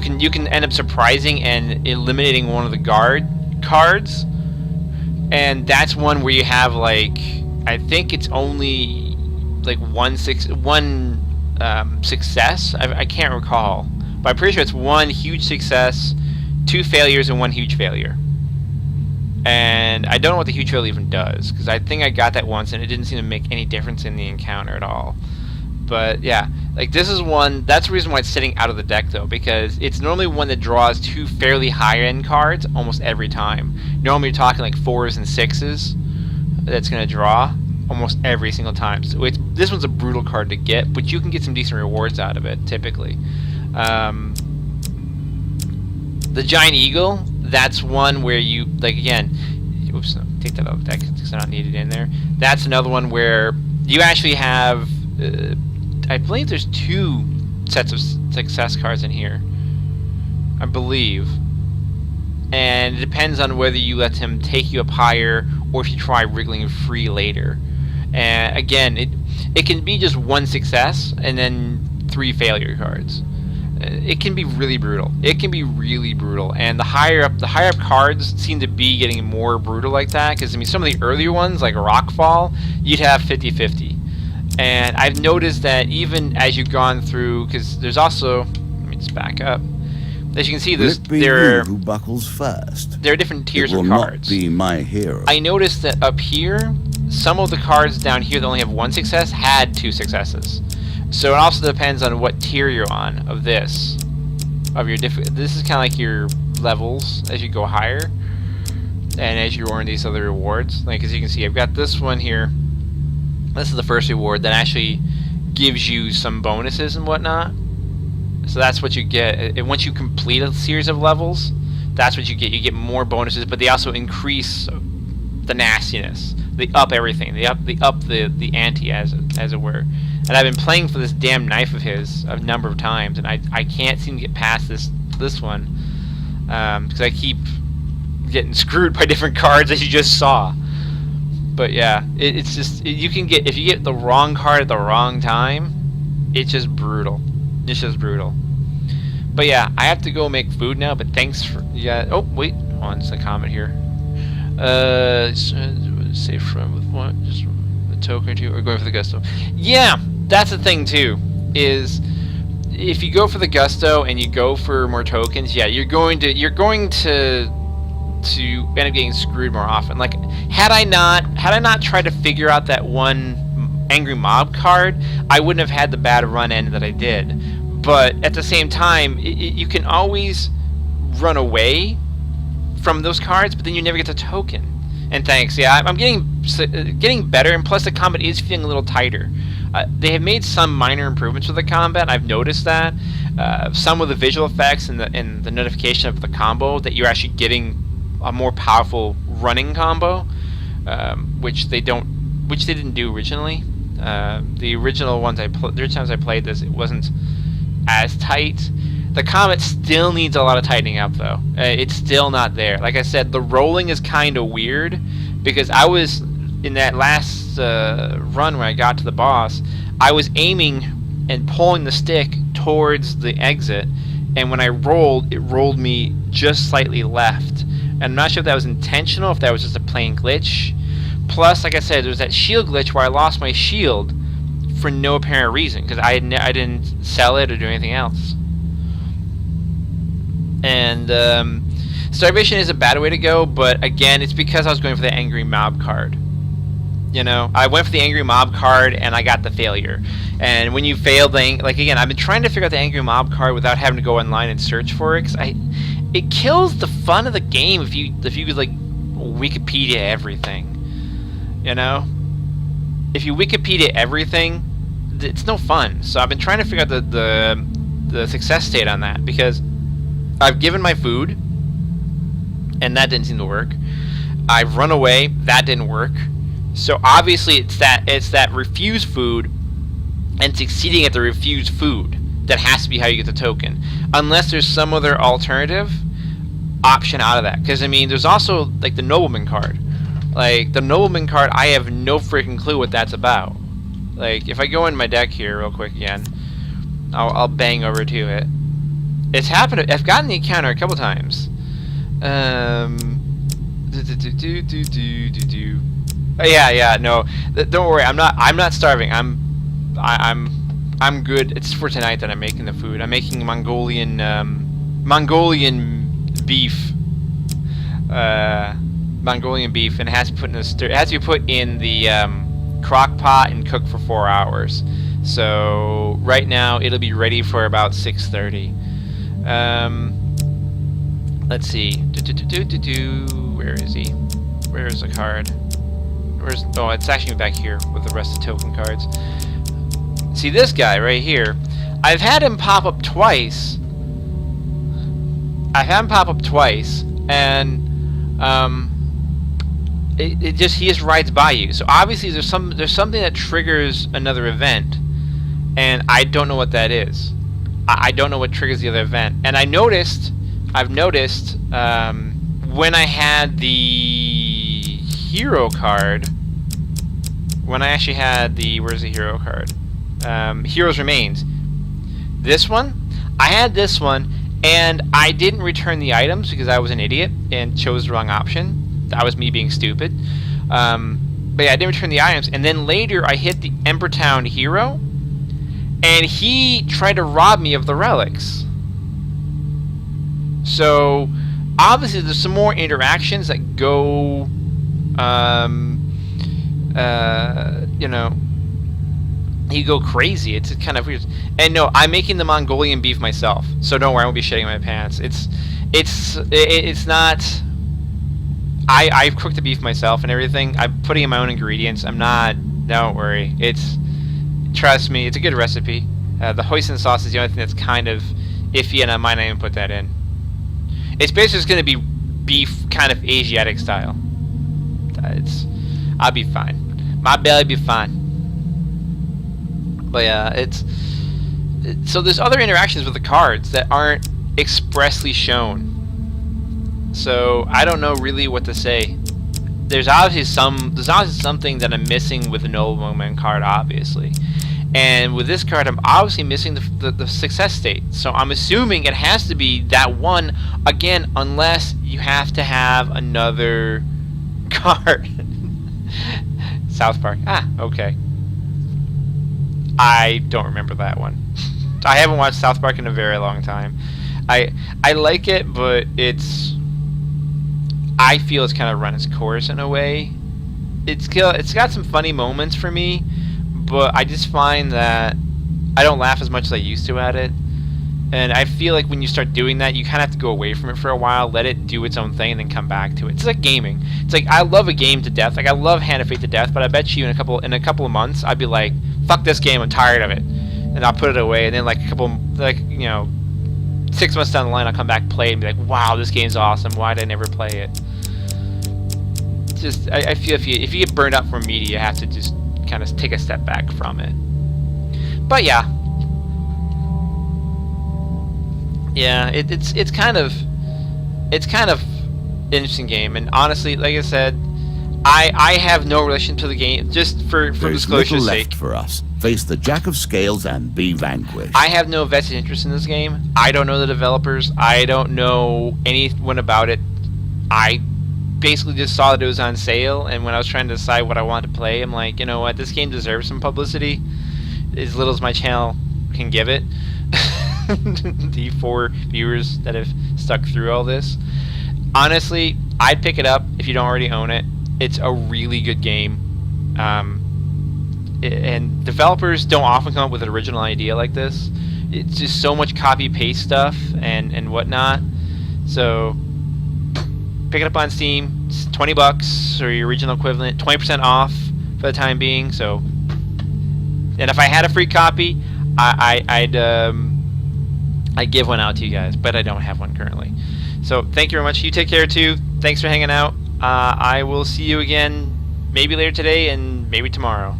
you can end up surprising and eliminating one of the guard cards, and that's one where you have like I think it's only like one success. I can't recall, but I'm pretty sure it's one huge success, 2 failures, and 1 huge failure. And I don't know what the huge failure even does, because I think I got that once and it didn't seem to make any difference in the encounter at all. But yeah, like this is one, that's the reason why it's sitting out of the deck though, because it's normally one that draws 2 fairly high end cards almost every time. Normally you're talking like 4s and 6s that's going to draw almost every single time. So this one's a brutal card to get, but you can get some decent rewards out of it typically. The Giant Eagle, that's one where you, like again, oops, no, take that out of the deck because it's not needed in there. That's another one where you actually have, I believe there's 2 sets of success cards in here, I believe. And it depends on whether you let him take you up higher or if you try wriggling free later. And again, it can be just 1 success and then 3 failure cards. It can be really brutal. It can be really brutal, and the higher up cards seem to be getting more brutal like that. Because I mean, some of the earlier ones like Rockfall, you'd have 50-50, and I've noticed that even as you've gone through, because there's also, let me just back up. As you can see, there who buckles first. There are different tiers of cards. Not be my hero. I noticed that up here, some of the cards down here that only have 1 success had 2 successes. So it also depends on what tier you're on of this. This is kind of like your levels as you go higher, and as you earn these other rewards. Like as you can see, I've got this one here. This is the first reward that actually gives you some bonuses and whatnot. So that's what you get. And once you complete a series of levels, that's what you get. You get more bonuses, but they also increase the nastiness. They up everything. They up the ante, as it were. And I've been playing for this damn knife of his a number of times, and I can't seem to get past this one because I keep getting screwed by different cards, as you just saw. But yeah, it's just you can get, if you get the wrong card at the wrong time, it's just brutal. It's just brutal. But yeah, I have to go make food now. But thanks for Oh wait, hold on, it's a comment here. Save from with what? Just a token or 2, or going for the gusto. Yeah, that's the thing too. Is if you go for the gusto and you go for more tokens, yeah, you're going to end up getting screwed more often. Like had I not tried to figure out that one Angry Mob card, I wouldn't have had the bad run end that I did. But at the same time, you can always run away from those cards, but then you never get the token. And thanks, yeah, I'm getting better, and plus the combat is feeling a little tighter. They have made some minor improvements with the combat. I've noticed that some with the visual effects and the notification of the combo, that you're actually getting a more powerful running combo, which they didn't do originally. The original times I played this, it wasn't as tight. The combat still needs a lot of tightening up though. It's still not there. Like I said, the rolling is kind of weird, because I was in that last run when I got to the boss, I was aiming and pulling the stick towards the exit, and when I rolled, it rolled me just slightly left. And I'm not sure if that was intentional, if that was just a plain glitch. Plus, like I said, there was that shield glitch where I lost my shield for no apparent reason, because I didn't sell it or do anything else. And Starvation is a bad way to go, but again, it's because I was going for the Angry Mob card. You know, I went for the Angry Mob card and I got the failure. And when you fail, like again, I've been trying to figure out the Angry Mob card without having to go online and search for it, because it kills the fun of the game if you could like Wikipedia everything. You know, if you Wikipedia everything, it's no fun. So I've been trying to figure out the success state on that, because I've given my food, and that didn't seem to work. I've run away, that didn't work. So obviously it's that refuse food and succeeding at the refuse food that has to be how you get the token, unless there's some other alternative option out of that. Because I mean, there's also like the Nobleman card. Like the Nobleman card, I have no freaking clue what that's about. Like if I go in my deck here real quick again, I'll bang over to it. It's happened. I've gotten the encounter a couple times. Yeah. No, don't worry. I'm not starving. I'm good. It's for tonight that I'm making the food. I'm making Mongolian beef. Mongolian beef, and it has to be put in it has to be put in the crock pot and cooked for 4 hours. So right now it'll be ready for about 6:30. Let's see. Where is he? Where is the card? Oh, it's actually back here with the rest of the token cards. See this guy right here. I've had him pop up twice. And he just rides by you. So obviously there's something that triggers another event, and I don't know what that is. I don't know what triggers the other event. And I've noticed when I had the hero card, when I actually had the, where's the hero card? Heroes Remains. This one, I had this one, and I didn't return the items because I was an idiot and chose the wrong option. That was me being stupid. But yeah, I didn't return the items, and then later I hit the Emperor Town hero, and he tried to rob me of the relics. So obviously there's some more interactions that go, you know, you go crazy. It's kind of weird. And no, I'm making the Mongolian beef myself, so don't worry, I won't be shitting my pants. It's not. I've cooked the beef myself and everything. I'm putting in my own ingredients. I'm not. Don't worry. Trust me, it's a good recipe. The hoisin sauce is the only thing that's kind of iffy, and I might not even put that in. It's basically just going to be beef, kind of Asiatic style. I'll be fine. My belly be fine. But yeah, so there's other interactions with the cards that aren't expressly shown. So I don't know really what to say. There's obviously something that I'm missing with the Nobleman card, obviously. And with this card, I'm obviously missing the success state. So I'm assuming it has to be that one again, unless you have to have another card. South Park. Ah, okay. I don't remember that one. I haven't watched South Park in a very long time. I like it, but I feel it's kind of run its course in a way. It's got some funny moments for me, but I just find that I don't laugh as much as I used to at it. And I feel like when you start doing that, you kind of have to go away from it for a while, let it do its own thing, and then come back to it. It's like gaming. It's like I love a game to death. Like I love Hand of Fate to death, but I bet you in a couple of months, I'd be like, "Fuck this game, I'm tired of it," and I'll put it away. And then like 6 months down the line, I'll come back, play it, and be like, "Wow, this game's awesome. Why did I never play it?" Just I feel if you get burned out from media, you have to just kind of take a step back from it. But yeah. Yeah, it's kind of an interesting game, and honestly, like I said, I have no relation to the game. Just for disclosure's sake, left for us. Face the Jack of Scales and be vanquished. I have no vested interest in this game. I don't know the developers. I don't know anyone about it. I basically just saw that it was on sale, and when I was trying to decide what I wanted to play, I'm like, you know what, this game deserves some publicity, as little as my channel can give it. The 4 viewers that have stuck through all this. Honestly, I'd pick it up if you don't already own it. It's a really good game. And developers don't often come up with an original idea like this. It's just so much copy-paste stuff and whatnot. So pick it up on Steam. It's $20 or your original equivalent, 20% off for the time being. So, and if I had a free copy, I'd give one out to you guys, but I don't have one currently. So thank you very much. You take care too. Thanks for hanging out. I will see you again maybe later today and maybe tomorrow.